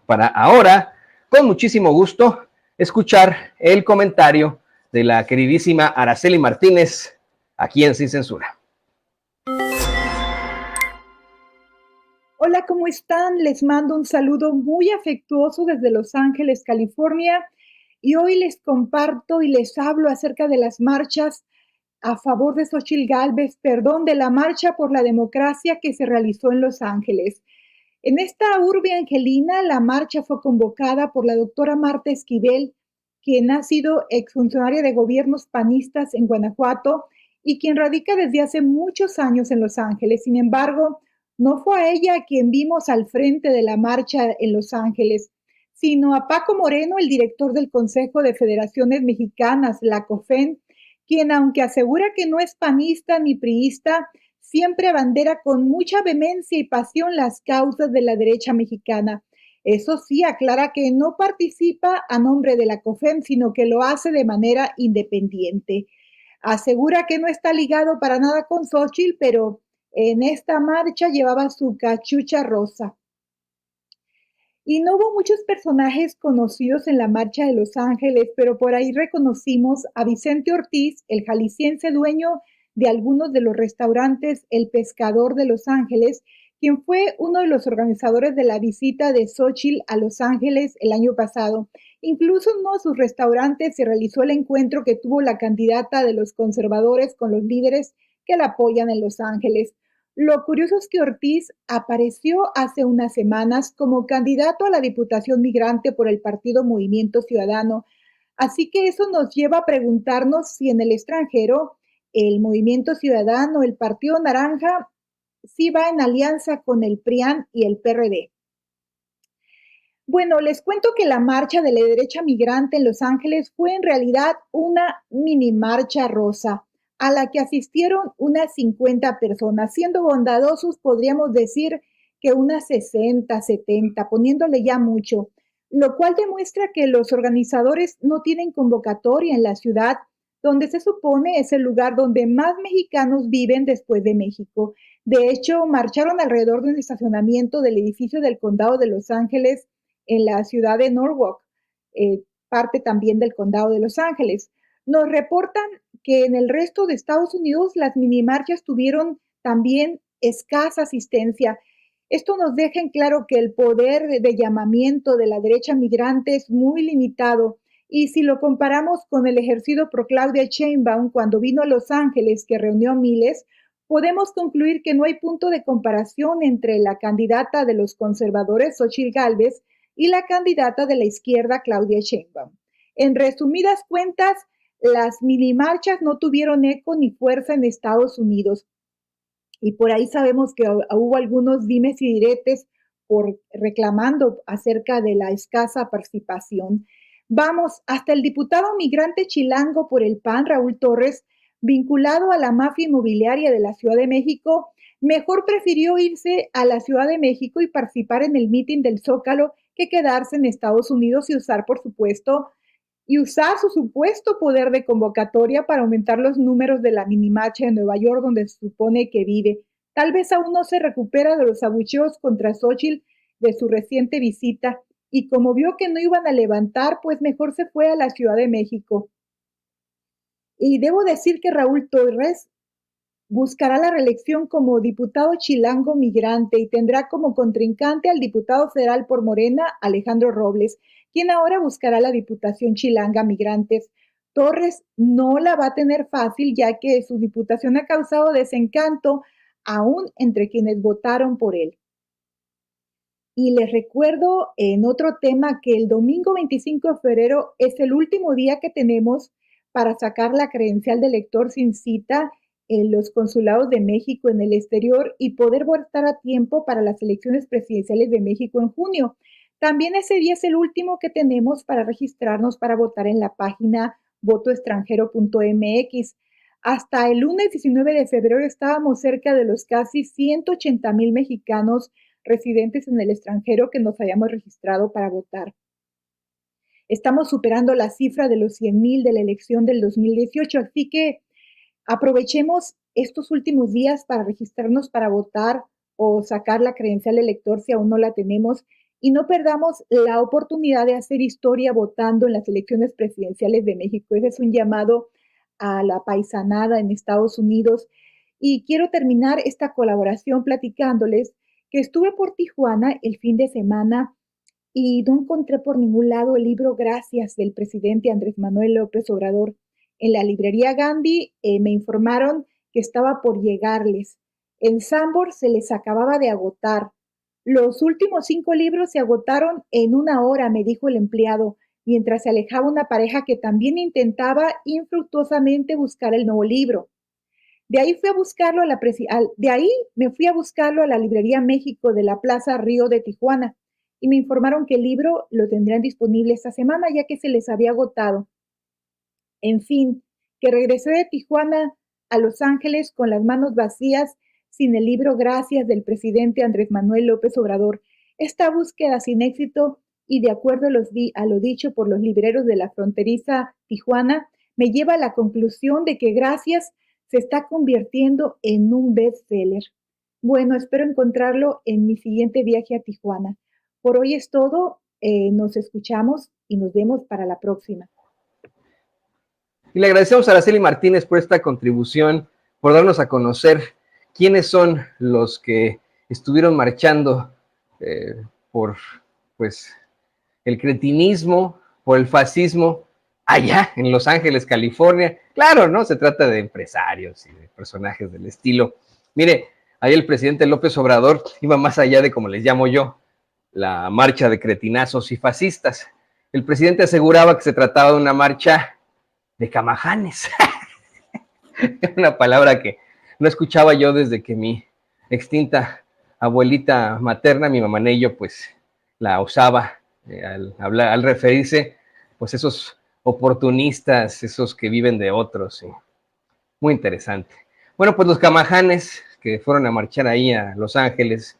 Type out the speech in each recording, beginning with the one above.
para ahora, con muchísimo gusto, escuchar el comentario de la queridísima Araceli Martínez, aquí en Sin Censura. Hola, ¿cómo están? Les mando un saludo muy afectuoso desde Los Ángeles, California, y hoy les comparto y les hablo acerca de las marchas a favor de Xóchitl Gálvez, de la marcha por la democracia que se realizó en Los Ángeles. En esta urbe angelina, la marcha fue convocada por la doctora Marta Esquivel, quien ha sido exfuncionaria de gobiernos panistas en Guanajuato y quien radica desde hace muchos años en Los Ángeles. Sin embargo, no fue a ella a quien vimos al frente de la marcha en Los Ángeles, sino a Paco Moreno, el director del Consejo de Federaciones Mexicanas, la COFEN, quien, aunque asegura que no es panista ni priista, siempre abandera con mucha vehemencia y pasión las causas de la derecha mexicana. Eso sí, aclara que no participa a nombre de la COFEM, sino que lo hace de manera independiente. Asegura que no está ligado para nada con Xóchitl, pero en esta marcha llevaba su cachucha rosa. Y no hubo muchos personajes conocidos en la marcha de Los Ángeles, pero por ahí reconocimos a Vicente Ortiz, el jalisciense dueño de algunos de los restaurantes El Pescador de Los Ángeles, quien fue uno de los organizadores de la visita de Xóchitl a Los Ángeles el año pasado. Incluso en uno de sus restaurantes se realizó el encuentro que tuvo la candidata de los conservadores con los líderes que la apoyan en Los Ángeles. Lo curioso es que Ortiz apareció hace unas semanas como candidato a la Diputación Migrante por el partido Movimiento Ciudadano. Así que eso nos lleva a preguntarnos si en el extranjero el Movimiento Ciudadano, el Partido Naranja, sí va en alianza con el PRIAN y el PRD. Bueno, les cuento que la marcha de la derecha migrante en Los Ángeles fue en realidad una mini marcha rosa, a la que asistieron unas 50 personas. Siendo bondadosos, podríamos decir que unas 60, 70, poniéndole ya mucho, lo cual demuestra que los organizadores no tienen convocatoria en la ciudad, donde se supone es el lugar donde más mexicanos viven después de México. De hecho, marcharon alrededor de un estacionamiento del edificio del condado de Los Ángeles en la ciudad de Norwalk, parte también del condado de Los Ángeles. Nos reportan que en el resto de Estados Unidos las minimarchas tuvieron también escasa asistencia. Esto nos deja en claro que el poder de llamamiento de la derecha migrante es muy limitado. Y si lo comparamos con el ejercido por Claudia Sheinbaum cuando vino a Los Ángeles, que reunió a miles, podemos concluir que no hay punto de comparación entre la candidata de los conservadores, Xóchitl Gálvez, y la candidata de la izquierda, Claudia Sheinbaum. En resumidas cuentas, las minimarchas no tuvieron eco ni fuerza en Estados Unidos. Y por ahí sabemos que hubo algunos dimes y diretes por reclamando acerca de la escasa participación. Vamos, hasta el diputado migrante chilango por el PAN, Raúl Torres, vinculado a la mafia inmobiliaria de la Ciudad de México, mejor prefirió irse a la Ciudad de México y participar en el mitin del Zócalo que quedarse en Estados Unidos y usar, por supuesto, su supuesto poder de convocatoria para aumentar los números de la minimarcha de Nueva York, donde se supone que vive. Tal vez aún no se recupera de los abucheos contra Xóchitl de su reciente visita, y como vio que no iban a levantar, pues mejor se fue a la Ciudad de México. Y debo decir que Raúl Torres buscará la reelección como diputado chilango migrante y tendrá como contrincante al diputado federal por Morena, Alejandro Robles, quien ahora buscará la diputación chilanga migrantes. Torres no la va a tener fácil, ya que su diputación ha causado desencanto aún entre quienes votaron por él. Y les recuerdo en otro tema que el domingo 25 de febrero es el último día que tenemos para sacar la credencial de elector sin cita en los consulados de México en el exterior y poder votar a tiempo para las elecciones presidenciales de México en junio. También ese día es el último que tenemos para registrarnos para votar en la página votoextranjero.mx. Hasta el lunes 19 de febrero estábamos cerca de los casi 180,000 mexicanos residentes en el extranjero que nos hayamos registrado para votar. Estamos superando la cifra de los 100,000 de la elección del 2018, así que aprovechemos estos últimos días para registrarnos para votar o sacar la credencial de elector si aún no la tenemos y no perdamos la oportunidad de hacer historia votando en las elecciones presidenciales de México. Ese es un llamado a la paisanada en Estados Unidos. Y quiero terminar esta colaboración platicándoles que estuve por Tijuana el fin de semana y no encontré por ningún lado el libro Gracias del presidente Andrés Manuel López Obrador. En la librería Gandhi me informaron que estaba por llegarles. En Sambor se les acababa de agotar. Los últimos 5 libros se agotaron en 1 hora, me dijo el empleado, mientras se alejaba una pareja que también intentaba infructuosamente buscar el nuevo libro. De ahí me fui a buscarlo a la librería México de la Plaza Río de Tijuana y me informaron que el libro lo tendrán disponible esta semana ya que se les había agotado. En fin, que regresé de Tijuana a Los Ángeles con las manos vacías sin el libro Gracias del presidente Andrés Manuel López Obrador. Esta búsqueda sin éxito y de acuerdo a lo dicho por los libreros de la fronteriza Tijuana, me lleva a la conclusión de que Gracias se está convirtiendo en un bestseller. Bueno, espero encontrarlo en mi siguiente viaje a Tijuana. Por hoy es todo, nos escuchamos y nos vemos para la próxima. Y le agradecemos a Araceli Martínez por esta contribución, por darnos a conocer quiénes son los que estuvieron marchando por pues, el cretinismo, por el fascismo, allá en Los Ángeles, California. Claro, ¿no? Se trata de empresarios y de personajes del estilo. Mire, ahí el presidente López Obrador iba más allá de, como les llamo yo, la marcha de cretinazos y fascistas. El presidente aseguraba que se trataba de una marcha de camajanes. Una palabra que no escuchaba yo desde que mi extinta abuelita materna, mi mamanello, pues la usaba al referirse, pues esos oportunistas, esos que viven de otros. ¿Sí? Muy interesante. Bueno, pues los camajanes que fueron a marchar ahí a Los Ángeles,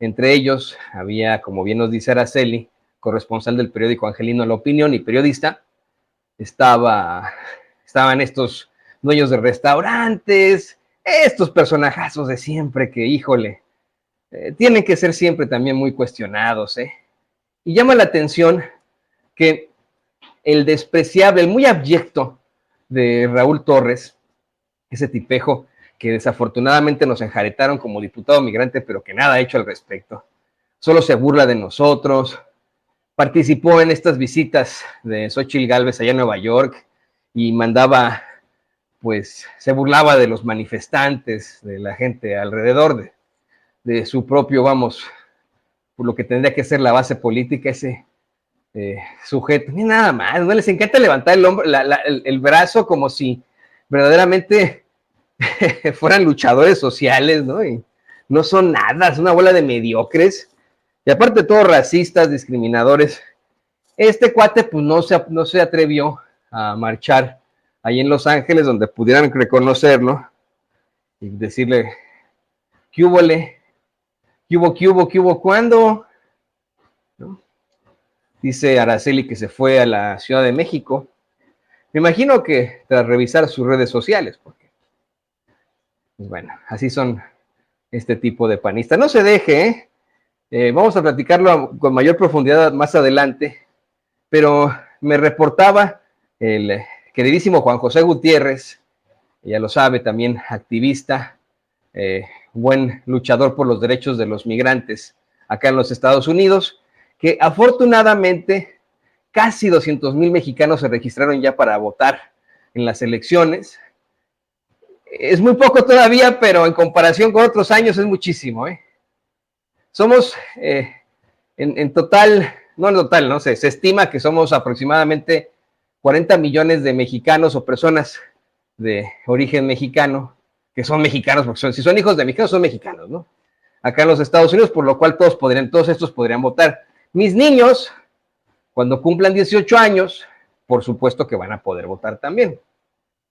entre ellos había, como bien nos dice Araceli, corresponsal del periódico Angelino La Opinión y periodista, estaban estos dueños de restaurantes, estos personajazos de siempre que, híjole, tienen que ser siempre también muy cuestionados, ¿eh? Y llama la atención que el despreciable, el muy abyecto de Raúl Torres, ese tipejo que desafortunadamente nos enjaretaron como diputado migrante, pero que nada ha hecho al respecto. Solo se burla de nosotros. Participó en estas visitas de Xóchitl Gálvez allá en Nueva York y mandaba, pues, se burlaba de los manifestantes, de la gente alrededor de su propio, vamos, por lo que tendría que ser la base política, ese sujeto. Ni nada más, ¿no? Les encanta levantar el hombro, el brazo como si verdaderamente fueran luchadores sociales, ¿no? Y no son nada, es una bola de mediocres. Y aparte todos racistas, discriminadores. Este cuate pues no se atrevió a marchar ahí en Los Ángeles donde pudieran reconocerlo y decirle, ¿qué húbole? ¿Qué hubo? ¿Cuándo? ¿No? Dice Araceli que se fue a la Ciudad de México. Me imagino que tras revisar sus redes sociales, porque, pues bueno, así son este tipo de panistas. No se deje, vamos a platicarlo con mayor profundidad más adelante, pero me reportaba el queridísimo Juan José Gutiérrez, ya lo sabe, también activista, buen luchador por los derechos de los migrantes acá en los Estados Unidos, que afortunadamente casi 200,000 mexicanos se registraron ya para votar en las elecciones. Es muy poco todavía, pero en comparación con otros años es muchísimo. Somos en total, no en total, no sé, se estima que somos aproximadamente 40 millones de mexicanos o personas de origen mexicano, que son mexicanos, porque si son hijos de mexicanos, son mexicanos, ¿no? Acá en los Estados Unidos, por lo cual todos estos podrían votar. Mis niños, cuando cumplan 18 años, por supuesto que van a poder votar también.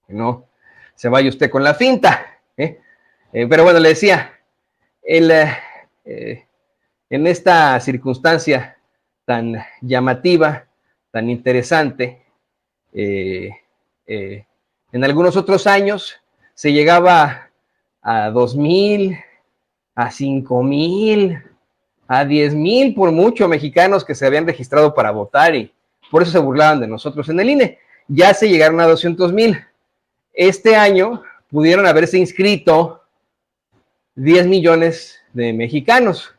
Que no se vaya usted con la finta. Pero bueno, le decía, en esta circunstancia tan llamativa, tan interesante, en algunos otros años se llegaba a 2,000, a 5,000, a 10,000 por mucho mexicanos que se habían registrado para votar y por eso se burlaban de nosotros en el INE. Ya se llegaron a 200,000. Este año pudieron haberse inscrito 10 millones de mexicanos.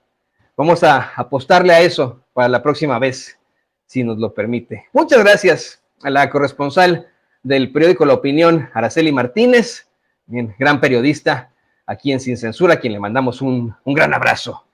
Vamos a apostarle a eso para la próxima vez, si nos lo permite. Muchas gracias a la corresponsal del periódico La Opinión, Araceli Martínez, bien, gran periodista aquí en Sin Censura, a quien le mandamos un gran abrazo.